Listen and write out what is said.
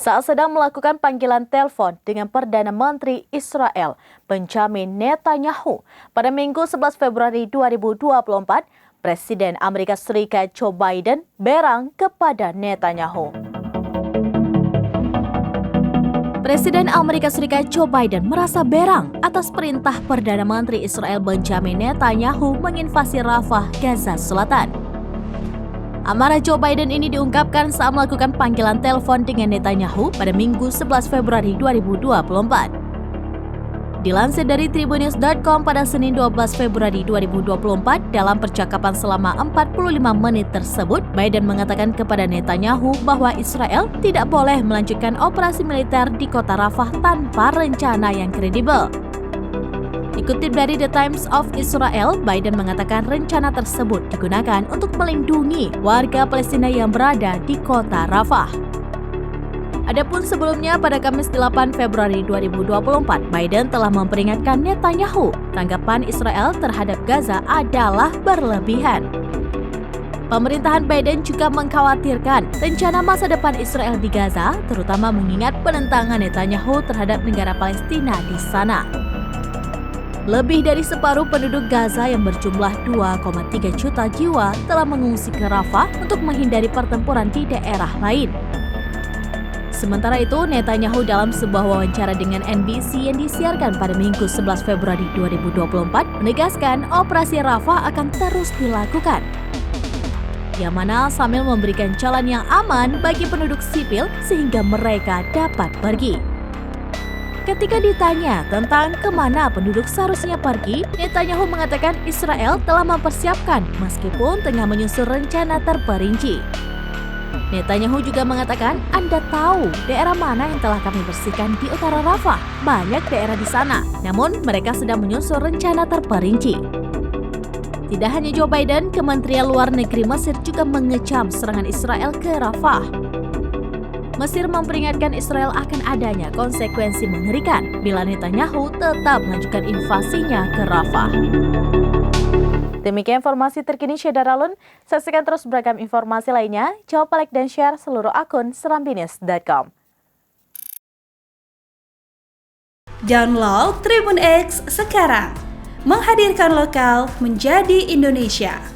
saat sedang melakukan panggilan telepon dengan Perdana Menteri Israel Benjamin Netanyahu pada Minggu 11 Februari 2024, Presiden Amerika Serikat Joe Biden berang kepada Netanyahu. Presiden Amerika Serikat Joe Biden merasa berang atas perintah Perdana Menteri Israel Benjamin Netanyahu menginvasi Rafah, Gaza Selatan. Amarah Joe Biden ini diungkapkan saat melakukan panggilan telepon dengan Netanyahu pada Minggu 11 Februari 2024. Dilansir dari Tribunnews.com pada Senin 12 Februari 2024, dalam percakapan selama 45 menit tersebut, Biden mengatakan kepada Netanyahu bahwa Israel tidak boleh melanjutkan operasi militer di kota Rafah tanpa rencana yang kredibel. Dikutip dari The Times of Israel, Biden mengatakan rencana tersebut digunakan untuk melindungi warga Palestina yang berada di kota Rafah. Adapun sebelumnya pada Kamis 8 Februari 2024, Biden telah memperingatkan Netanyahu, tanggapan Israel terhadap Gaza adalah berlebihan. Pemerintahan Biden juga mengkhawatirkan rencana masa depan Israel di Gaza, terutama mengingat penentangan Netanyahu terhadap negara Palestina di sana. Lebih dari separuh penduduk Gaza yang berjumlah 2,3 juta jiwa telah mengungsi ke Rafah untuk menghindari pertempuran di daerah lain. Sementara itu, Netanyahu dalam sebuah wawancara dengan NBC yang disiarkan pada Minggu 11 Februari 2024 menegaskan operasi Rafah akan terus dilakukan, yang mana sambil memberikan jalan yang aman bagi penduduk sipil sehingga mereka dapat pergi. Ketika ditanya tentang kemana penduduk seharusnya pergi, Netanyahu mengatakan Israel telah mempersiapkan meskipun tengah menyusun rencana terperinci. Netanyahu juga mengatakan, Anda tahu daerah mana yang telah kami bersihkan di utara Rafah? Banyak daerah di sana, namun mereka sedang menyusun rencana terperinci. Tidak hanya Joe Biden, Kementerian Luar Negeri Mesir juga mengecam serangan Israel ke Rafah. Mesir memperingatkan Israel akan adanya konsekuensi mengerikan bila Netanyahu tetap melanjutkan invasinya ke Rafah. Demikian informasi terkini Syedaralun. Saksikan terus beragam informasi lainnya. Coba like dan share seluruh akun serambinews.com. Download Tribun X sekarang. Menghadirkan lokal menjadi Indonesia.